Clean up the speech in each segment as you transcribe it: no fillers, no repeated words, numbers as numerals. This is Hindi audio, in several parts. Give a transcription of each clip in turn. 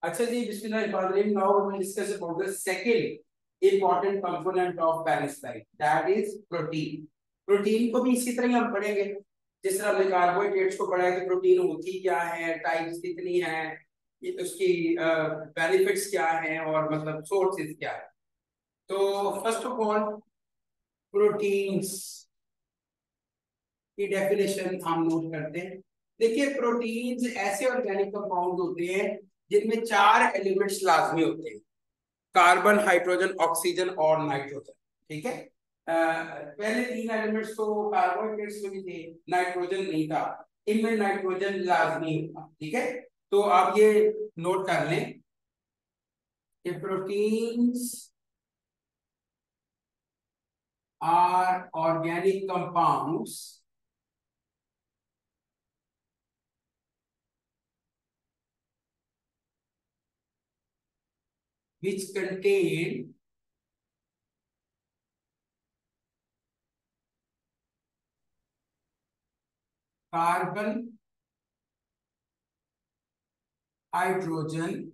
अच्छा जी, बिस्मिल्लाहिर्रहमानिर्रहीम। Now we will discuss about the second important component of penicillin, that is protein. Protein को भी इसी तरह ही हम पढ़ेंगे जिस तरह हमने कार्बोहाइड्रेट्स को पढ़ा है कि प्रोटीन होती क्या है, टाइप्स कितनी है, उसकी बेनिफिट्स क्या हैं और मतलब सोर्सेज क्या है। तो फर्स्ट ऑफ ऑल प्रोटीन्स की डेफिनेशन हम नोट करते हैं। देखिए, प्रोटीन्स ऐसे ऑर्गेनिक कंपाउंड होते हैं जिनमें 4 एलिमेंट्स लाजमी होते हैं, कार्बन, हाइड्रोजन, ऑक्सीजन और नाइट्रोजन। ठीक है। पहले 3 एलिमेंट्स तो कार्बोहाइड्रेट्स में भी थे, नाइट्रोजन नहीं था, इनमें नाइट्रोजन लाजमी होगा। ठीक है, तो आप ये नोट कर लें कि proteins are organic compounds which contain carbon, hydrogen,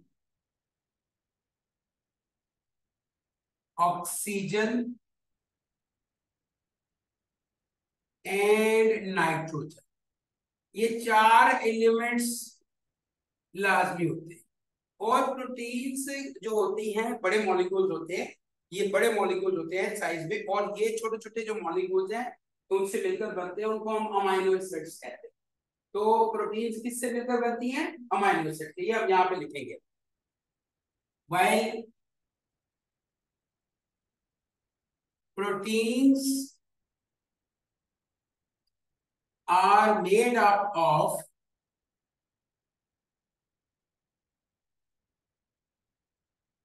oxygen and nitrogen. ये 4 एलिमेंट्स लाजमी होते हैं। और प्रोटीन्स जो होती हैं बड़े मॉलिक्यूल्स होते हैं, ये बड़े मॉलिक्यूल होते हैं साइज में, और ये छोटे छोटे जो मॉलिक्यूल्स हैं उनसे मिलकर बनते हैं, उनको हम अमाइनो एसिड्स कहते हैं। तो प्रोटीन्स किससे मिलकर बनती हैं? Amino acid. ये हम यहाँ पे लिखेंगे, while proteins are made up of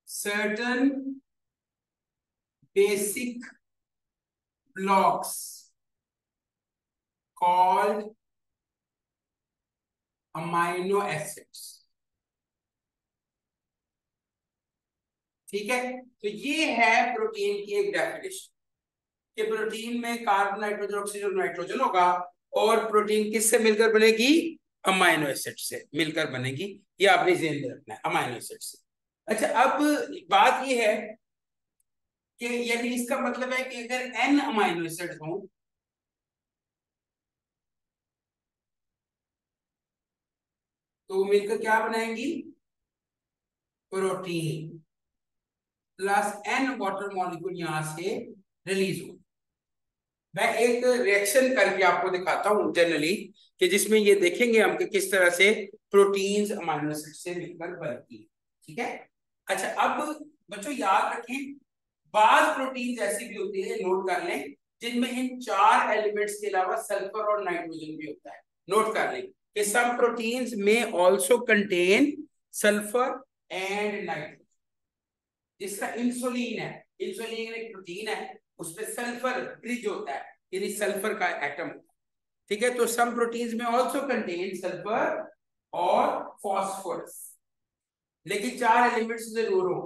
certain basic blocks called amino acids। ठीक है, तो ये है प्रोटीन की एक डेफिनेशन कि प्रोटीन में कार्बन, नाइट्रोजन, ऑक्सीजन, नाइट्रोजन होगा, और प्रोटीन किससे मिलकर बनेगी? अमाइनो एसिड से मिलकर बनेगी। ये आपने ध्यान में रखना है, अमाइनो एसिड से। अच्छा, अब बात ये है कि यानी इसका मतलब है कि अगर n अमाइनो एसिड्स हों तो मिलकर क्या बनाएंगी? Protein plus n water molecule यहां से रिलीज हो। मैं एक रिएक्शन करके आपको दिखाता हूं जनरली, कि जिसमें ये देखेंगे हम कि किस तरह से प्रोटीन्स अमाइनो एसिड से मिलकर बनती है। ठीक है। अच्छा, अब बच्चों याद रखें, बाज प्रोटीन्स ऐसी भी होती है, नोट कर लें, जिनमें इन 4 एलिमेंट्स के अलावा सल्फर और नाइट्रोजन भी होता है। नोट कर लें कि सम प्रोटीन्स में also contain sulphur and nitrogen. जिसका इंसुलिन है, इंसुलिन एक प्रोटीन है, उसमें सल्फर ब्रिज होता है, यानी सल्फर का एटम। ठीक है, तो सम प्रोटीन्स में आल्सो कंटेन सल्फर और फास्फोरस, लेकिन 4 एलिमेंट्स जरूर हो।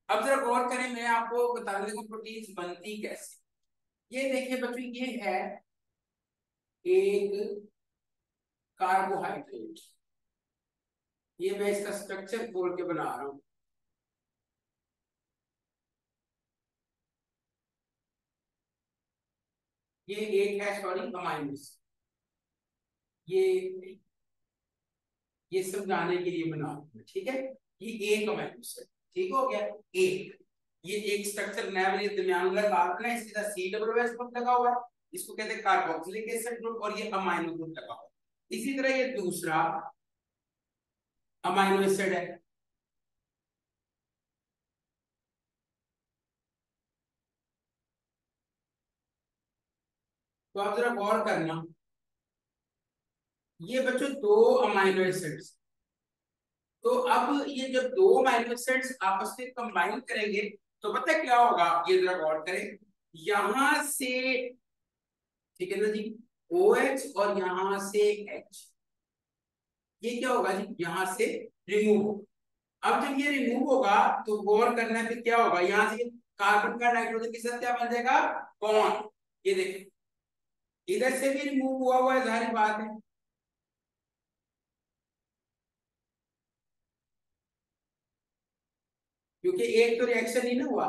अब जरा गौर करें, मैं आपको बता दूं प्रोटीन्स बनती कैसे। ये देखिए बच्चों, ये है एक कार्बोहाइड्रेट, ये मैं इसका स्ट्रक्चर बोल के बना रहा हूं। ये एक है, सॉरी, अमाइनो एसिड। ये समझाने के लिए बना रहा हूं, ठीक है। ये एक अमाइनो एसिड, ठीक हो गया। एक, ये एक स्ट्रक्चर नया बने, दरमियान वाला कार्बन है, सीधा COOH ग्रुप लगा हुआ है, इसको कहते हैं कार्बोक्सिलिक एसिड ग्रुप, और ये अमाइनो ग्रुप लगा हुआ है। इसी तरह ये दूसरा अमाइनो एसिड है, तो आप जरा गौर करना, ये बच्चों 2 अमाइनो एसिड्स। तो अब ये जब 2 अमाइनो एसिड्स आपस में कंबाइन करेंगे तो पता है क्या होगा? ये जरा गौर करें, यहां से, ठीक है ना जी, OH, और यहां से H, ये क्या होगा जी? यहां से रिमूव होगा। अब जब ये रिमूव होगा तो गौर करना है फिर क्या होगा, यहां से कार्बन का नाइट्रोजन के साथ क्या बन जाएगा? बॉन्ड। ये देखिए, इधर से भी रिमूव हुआ है, जाहिर बात है। क्योंकि एक तो रिएक्शन ही ना हुआ,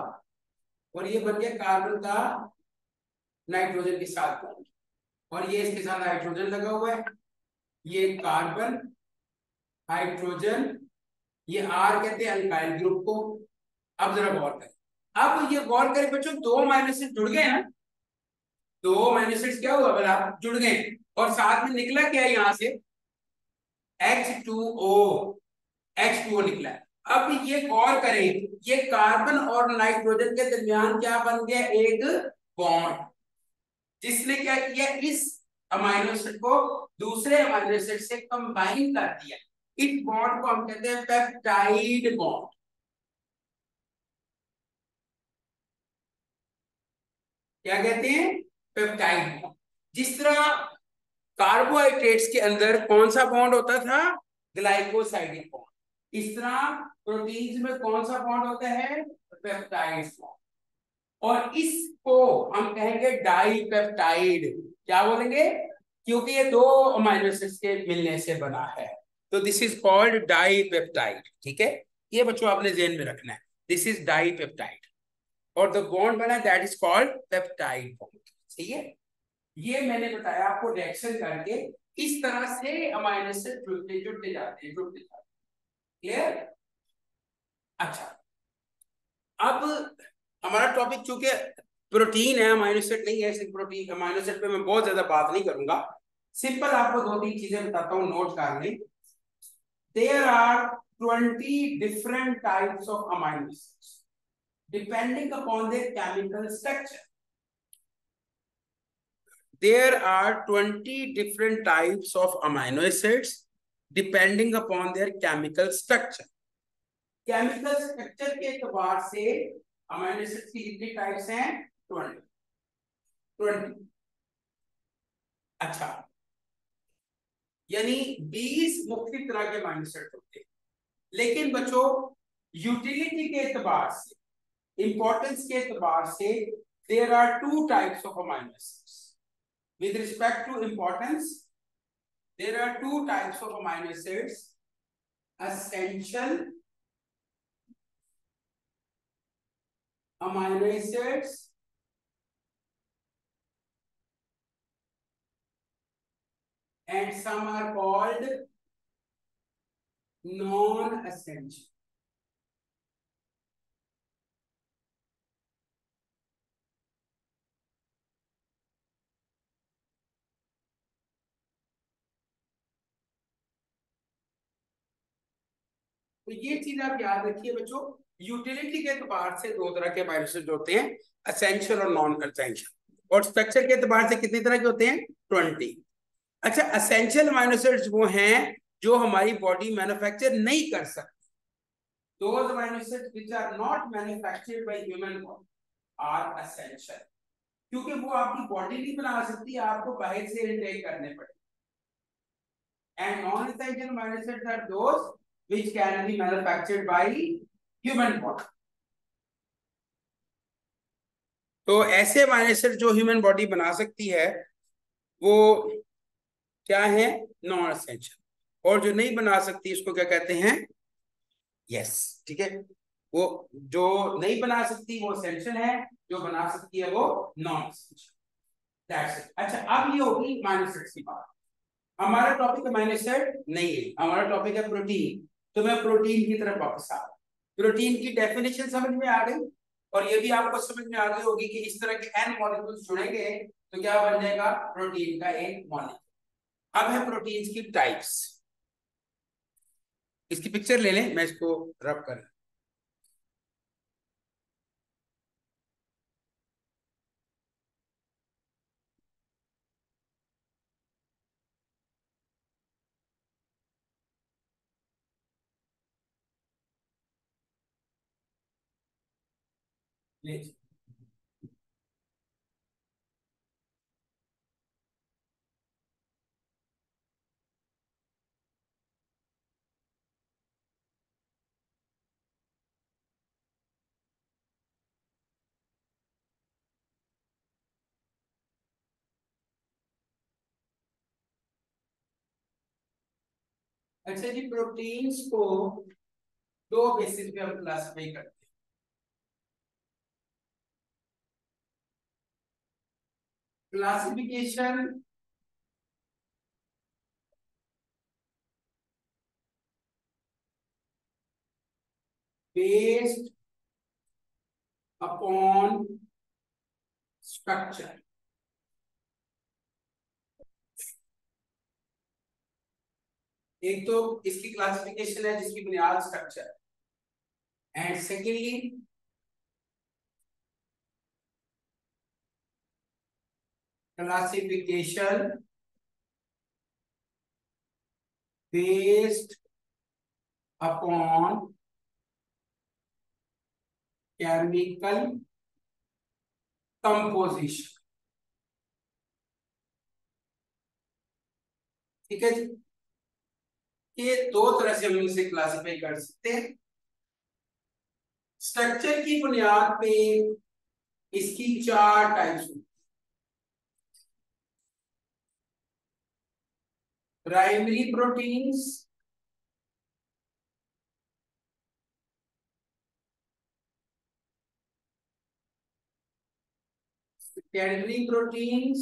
और ये बन गया कार्बन का नाइट्रोजन के साथ बॉन्ड, और ये इसके साथ हाइड्रोजन लगा हुआ है, ये कार्बन हाइड्रोजन, ये आर कहते हैं अल्काइल ग्रुप को। अब जरा गौर करें, अब ये गौर करें बच्चों, दो माइनस जुड़ गए ना, दो माइनस क्या हुआ बोला, जुड़ गए, और साथ में निकला क्या है यहाँ से, H2O, H2O निकला है। अब ये गौर करें, ये कार्बन और नाइट्रोजन के दरमियान क्या बन गया, एक बॉन्ड, जिसने क्या किया, इस अमाइनो एसिड को दूसरे अमाइनो एसिड से कंबाइन कर दिया। इस बॉन्ड को हम कहते हैं पेप्टाइड बॉन्ड। क्या कहते हैं, पेप्टाइड बॉन्ड। जिस तरह कार्बोहाइड्रेट्स के अंदर कौन सा बॉन्ड होता था, ग्लाइकोसाइडिक बॉन्ड, इस तरह प्रोटीन्स में कौन सा बॉन्ड होता है, पेप्टाइड बॉन्ड। और इसको हम कहेंगे डाइपेप्टाइड। क्या बोलेंगे, क्योंकि ये दो अमाइनो एसिड्स के मिलने से बना है, तो दिस इज कॉल्ड डाइपेप्टाइड। ठीक है, ये बच्चों आपने ध्यान में रखना है, दिस इज डाइपेप्टाइड, और द बॉन्ड बना that is called peptide bond. ठीक है, ये मैंने बताया आपको, रिएक्शन करके इस तरह से अमाइनो एसिड जुड़ते जुड़ते जाते हैं, जुड़ते जाते हैं। क्लियर। अच्छा, अब हमारा टॉपिक चूंकि प्रोटीन है, अमाइनो एसिड नहीं है, सिर्फ प्रोटीन, अमाइनो एसिड पे मैं बहुत ज्यादा बात नहीं करूंगा, सिंपल आपको दो तीन चीजें बताता हूँ, नोट कर लें। There are 20 different types of amino acids depending upon their chemical structure. There are 20 different types of amino acids depending upon their chemical structure. Chemical structure के एतबार से अमीनो एसिड की कितनी टाइप्स हैं, 20। अच्छा, यानी 20 मुख्तलिफ तरह के अमीनो एसिड होते हैं। लेकिन बच्चों, यूटिलिटी के एतबार से, इंपॉर्टेंस के एतबार से, there are two types of amino acids. With respect to importance, there are two types of amino acids, essential amino acids and some are called non-essential. तो ये चीज आप याद रखिए बच्चों, यूटिलिटी के एतबार से दो तरह के अमीनो एसिड होते हैं, असेंशियल और नॉन असेंशियल, और स्ट्रक्चर के एतबार से कितनी तरह के होते हैं, 20। अच्छा, असेंशियल अमीनो एसिड्स वो हैं जो हमारी बॉडी मैन्युफैक्चर नहीं कर सकती। Those amino acids which are not manufactured by human body are essential, क्योंकि वो आपकी बॉडी नहीं बना सकती, आपको बाहर से इनटेक करने पड़े। And non-essential amino acids are those which can be manufactured by human body. तो ऐसे अमीनो एसिड जो ह्यूमन बॉडी बना सकती है वो क्या है, नॉन एसेंशियल, और जो नहीं बना सकती उसको क्या कहते हैं, यस। ठीक है, वो जो नहीं बना सकती वो एसेंशियल है, जो बना सकती है वो नॉन एसेंशियल। That's it. अच्छा, अब ये होगी अमीनो एसिड्स की बात। हमारा टॉपिक अमीनो एसिड नहीं है, हमारा टॉपिक है प्रोटीन। तो मैं प्रोटीन की तरफ वापस आ रहा हूं। प्रोटीन की डेफिनेशन समझ में आ गई, और ये भी आपको समझ में आ गई होगी कि इस तरह के एन मॉलिक्यूल्स जुड़ेंगे तो क्या बन जाएगा, प्रोटीन का एक मॉलिक्यूल। अब है प्रोटीन्स की टाइप्स। इसकी पिक्चर ले लें, मैं इसको रब कर, ले। अच्छा जी, प्रोटीन्स को दो बेसिस पे हम क्लासिफाई करते हैं। Classification based upon structure. एक तो इसकी क्लासिफिकेशन है जिसकी बुनियाद structure, and secondly classification based upon chemical composition. ठीक है जी, ये दो तरह से हम इसे क्लासिफाई कर सकते हैं। स्ट्रक्चर की बुनियाद पे इसकी चार टाइप्स होती है। Primary proteins, secondary proteins,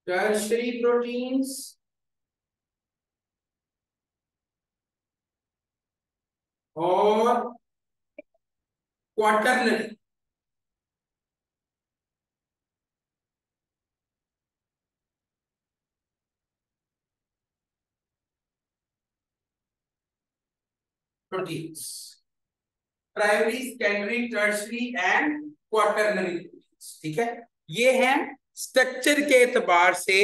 tertiary proteins और quaternary. Proteins primary, secondary, tertiary and quaternary proteins. ठीक है, ये हैं स्ट्रक्चर के एतबार से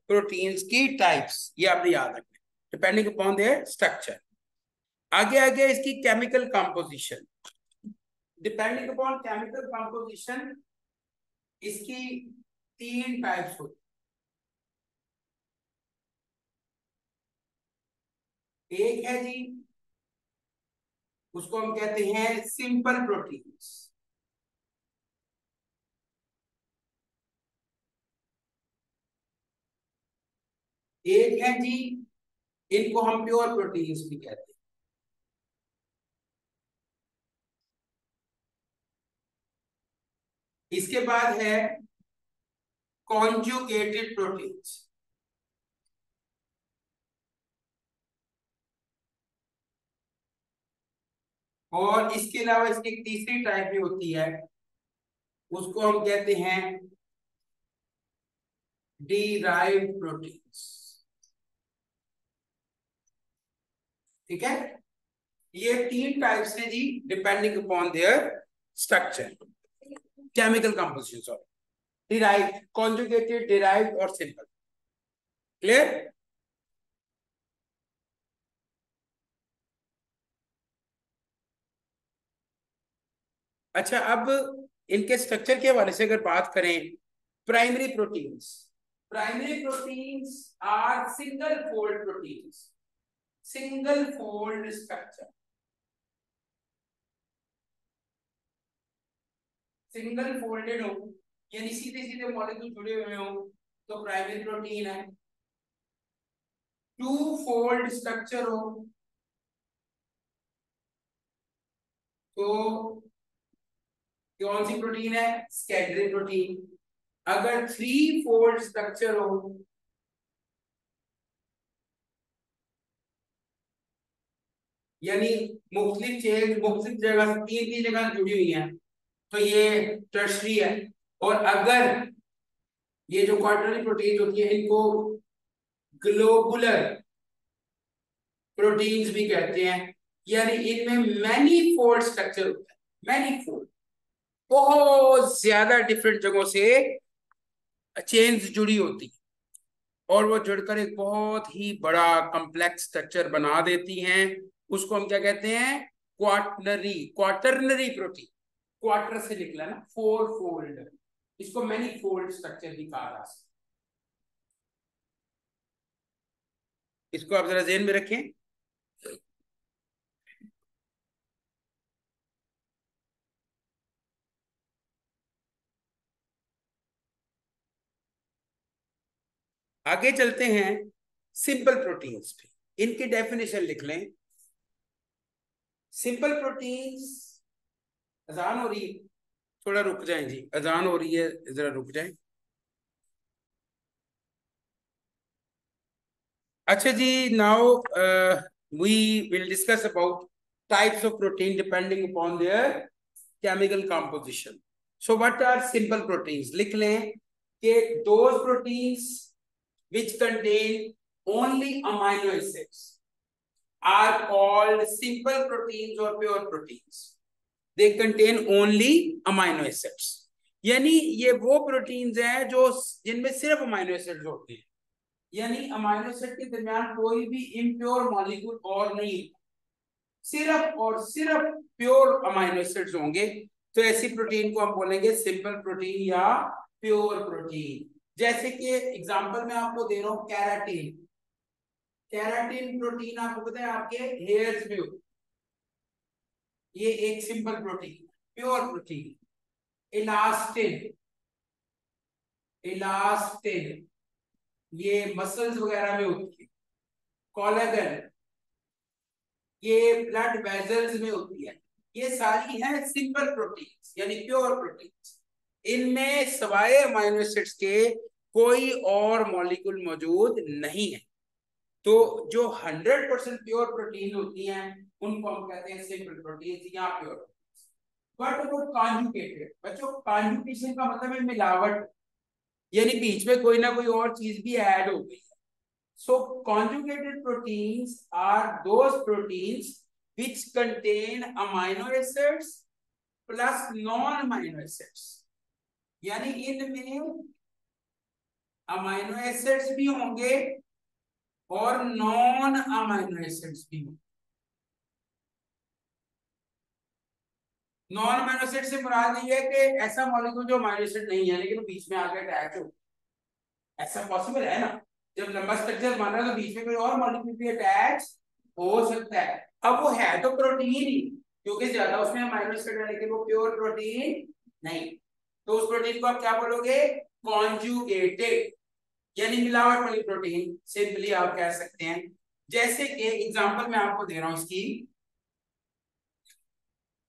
प्रोटीन्स की टाइप्स, ये आपने याद रखना, डिपेंडिंग अपॉन देयर स्ट्रक्चर। आगे आगे इसकी chemical composition, depending upon chemical composition इसकी तीन टाइप्स होती है। एक है जी, उसको हम कहते हैं सिंपल प्रोटीन्स। एक है जी, इनको हम प्योर प्रोटीन्स भी कहते हैं। इसके बाद है कॉन्जुगेटेड प्रोटीन्स। और इसके अलावा इसकी एक तीसरी टाइप भी होती है, उसको हम कहते हैं डिराइव्ड प्रोटीन्स। ठीक है, ये तीन टाइप्स हैं जी, depending upon their structure, chemical composition. Sorry, derived, conjugated, derived और सिंपल। क्लियर? अच्छा, अब इनके स्ट्रक्चर के हवाले से अगर बात करें, primary proteins, primary proteins are single fold proteins, single fold structure. Single folded हो यानी सीधे सीधे मॉलिक्यूल जुड़े हुए हो तो प्राइमरी प्रोटीन है। टू फोल्ड स्ट्रक्चर हो तो कौन सी प्रोटीन है? Secondary protein. अगर थ्री फोल्ड स्ट्रक्चर हो यानी मुख्तलिफ चेन मुख्तलिफ जगह से तीन तीन जगह जुड़ी हुई है तो ये टर्शरी है। और अगर ये जो क्वार्टरनरी प्रोटीन होती है इनको ग्लोबुलर प्रोटीन्स भी कहते हैं, यानी इनमें मैनी फोल्ड स्ट्रक्चर होता है। मैनी फोल्ड, बहुत ज्यादा डिफरेंट जगहों से चेन्स जुड़ी होती है और वो जुड़कर एक बहुत ही बड़ा कॉम्प्लेक्स स्ट्रक्चर बना देती हैं। उसको हम क्या कहते हैं? Quaternary, quaternary protein. क्वार्टर से निकला ना, फोर फोल्ड, इसको मैनी फोल्ड स्ट्रक्चर भी कहा जा सकता है। इसको आप जरा ध्यान में रखें। आगे चलते हैं सिंपल प्रोटीन्स पे, इनकी डेफिनेशन लिख लें। सिंपल प्रोटीन्स, अजान हो रही है, थोड़ा रुक जाएं जी, अजान हो रही है, जरा रुक जाएं। अच्छा जी, now we will discuss about types of protein depending upon their chemical composition. So what are simple proteins? लिख लें कि those proteins which contain only amino acids are called simple proteins or pure proteins. They contain only amino acids. यानी ये वो प्रोटीन्स हैं जो जिनमें सिर्फ अमाइनो एसिड्स होते हैं, यानी अमाइनो एसिड के दरमियान कोई भी इम्प्योर मॉलिक्यूल और नहीं, सिर्फ और सिर्फ प्योर अमाइनो एसिड्स होंगे। तो ऐसी प्रोटीन को हम बोलेंगे सिंपल प्रोटीन या प्योर प्रोटीन। जैसे कि एग्जांपल मैं आपको दे रहा हूं, कैराटीन। कैराटीन प्रोटीन आपको पता है आपके हेयर्स में होती है, ये एक simple protein, pure protein. Elastin, elastin ये मसल्स वगैरह में होती है। कोलेजन ये ब्लड वेजल्स में होती है। ये सारी हैं सिंपल प्रोटीन्स यानी प्योर प्रोटीन्स। इनमें सवाए अमाइनो एसिड्स के कोई और मॉलिक्यूल मौजूद नहीं है। तो जो 100% प्योर प्रोटीन होती हैं उनको हम कहते हैं सिंपल प्रोटीन या प्योर। बट वो कॉन्जुगेटेड, बच्चों कॉन्जुगेशन का मतलब है मिलावट, यानी बीच में कोई ना कोई और चीज भी ऐड हो गई। So conjugated proteins are those proteins which contain amino acids plus non-amino acids, यानी इनमें अमाइनो एसिड्स भी होंगे और नॉन अमाइनो एसिड्स भी होंगे। नॉन अमाइनो एसिड से मुराद ये है कि ऐसा मॉलिक्यूल जो अमाइनो एसिड नहीं है लेकिन बीच में आकर अटैच हो, ऐसा पॉसिबल है ना? जब लंबा स्ट्रक्चर बन रहा है तो बीच में कोई और मॉलिक्यूल भी अटैच हो सकता है। अब वो है तो प्रोटीन ही, क्योंकि ज्यादा उसमें अमाइनो एसिड है लेकिन वो प्योर प्रोटीन नहीं। तो उस प्रोटीन को आप क्या बोलोगे? कॉन्जुगेटेड, यानी मिलावट वाली प्रोटीन सिंपली आप कह सकते हैं। जैसे कि एग्जांपल मैं आपको दे रहा हूं इसकी,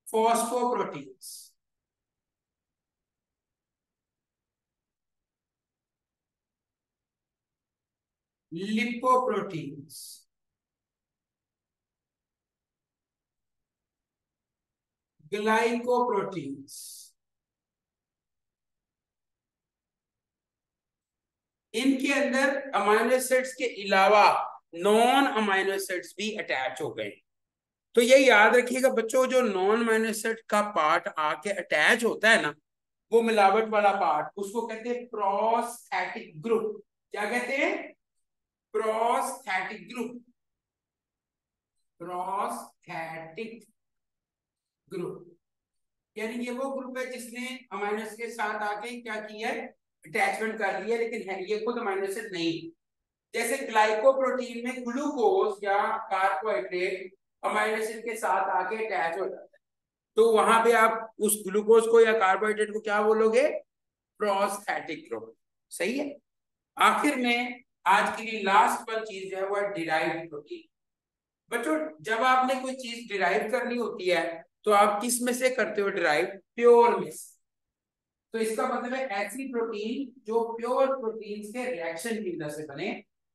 फॉस्फोप्रोटीन्स, लिपोप्रोटीन्स, ग्लाइकोप्रोटीन्स, इनके अंदर अमाइनो एसिड्स के अलावा नॉन अमाइनो एसिड्स भी अटैच हो गए। तो ये याद रखिएगा बच्चों, जो नॉन अमाइनो एसिड का पार्ट आके अटैच होता है ना, वो मिलावट वाला पार्ट, उसको कहते हैं प्रोस्थेटिक ग्रुप। क्या कहते हैं? Prosthetic group, prosthetic group. यानी ये वो ग्रुप है जिसने अमाइनो एसिड के साथ आके क्या किया है? अटैचमेंट कर लिया, लेकिन है ये खुद अमाइनो एसिड नहीं। जैसे ग्लाइकोप्रोटीन में ग्लूकोज या कार्बोहाइड्रेट अमाइनो एसिड के साथ आके अटैच हो जाता है, तो वहां पे आप उस ग्लूकोज को या कार्बोहाइड्रेट को क्या बोलोगे? Prosthetic group. सही है। आखिर में आज की लिए लास्ट वन चीज जो है वो है डिराइव्ड प्रोटीन। बच्चों जब आपने कोई चीज डिराइव करनी होती है तो आप किस में से करते हो डिराइव? प्योर में से। तो इसका मतलब है ऐसी प्रोटीन जो प्योर प्रोटीन के रिएक्शन की वजह से बने,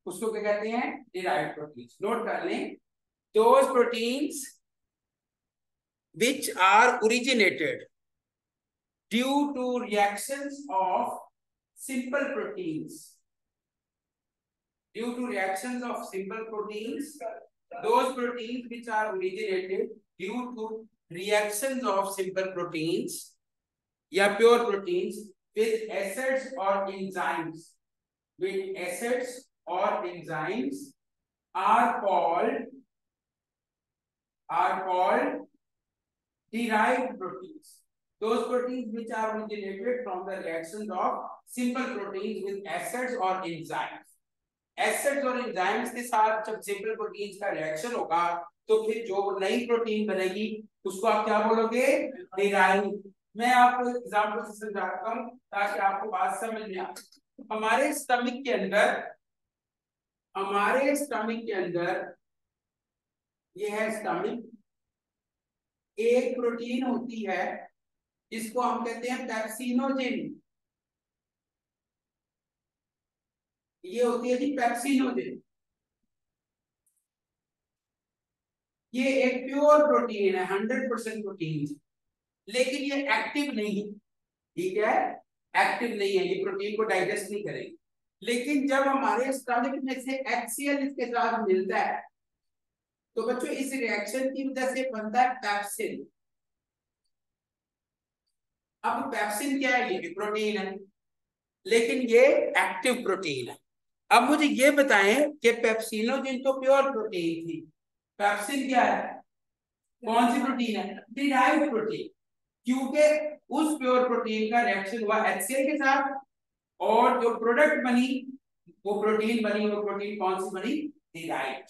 उसको क्या कहते हैं? Derived protein. नोट कर लें, those proteins which are originated due to reactions of simple proteins, due to reactions of simple proteins, those proteins which are originated due to reactions of simple proteins या pure proteins with acids or enzymes, with acids or enzymes are called derived proteins. Those proteins which are originated from the reactions of simple proteins with acids or enzymes. Acids और एंजाइम्स के साथ जब सिंपल प्रोटीन्स का रिएक्शन होगा तो फिर जो नई प्रोटीन बनेगी उसको आप क्या बोलोगे? डिराइव्ड। मैं आपको एग्जांपल से समझाता हूं ताकि आपको बात समझ में आए। हमारे स्टमक के अंदर, हमारे स्टमक के अंदर ये है स्टमक, एक प्रोटीन होती है इसको हम कहते हैं पेप्सिनोजेन। ये होती है जी पेप्सिनोजेन। ये एक प्योर प्रोटीन है, 100% प्रोटीन, लेकिन ये एक्टिव नहीं है। ठीक है, एक्टिव नहीं है, ये प्रोटीन को डाइजेस्ट नहीं करेगी। लेकिन जब हमारे स्टमक में से HCl इसके साथ मिलता है तो बच्चों इस रिएक्शन की वजह से बनता है पेप्सिन। अब पेप्सिन क्या है? ये भी प्रोटीन है, लेकिन ये एक्टिव प्रोटीन है। अब मुझे ये बताएं कि पेप्सिनोजेन तो प्योर प्रोटीन थी, पेप्सिन क्या है? कौन सी प्रोटीन है? Derived protein. क्योंकि उस प्योर प्रोटीन का रिएक्शन हुआ HCl के साथ और जो प्रोडक्ट बनी वो प्रोटीन बनी, वो प्रोटीन कौन सी बनी? डिराइव्ड।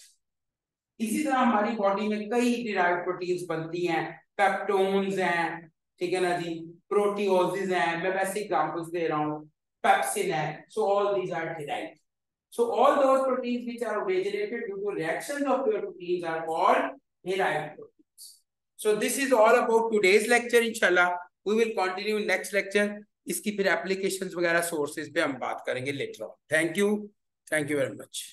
इसी तरह हमारी बॉडी में कई डिराइव्ड प्रोटीन्स बनती हैं, पेप्टोन्स हैं, ठीक है ना जी, प्रोटियोजेज हैं, मैं वैसे एग्जांपल्स दे रहा हूँ, पेप्सिन है, so all these are derived. So all those proteins which are originated due to reactions of pure proteins are called derived proteins. So this is all about today's lecture. Inshallah, we will continue next lecture. इसकी फिर applications वगैरह sources पे हम बात करेंगे later on. Thank you very much.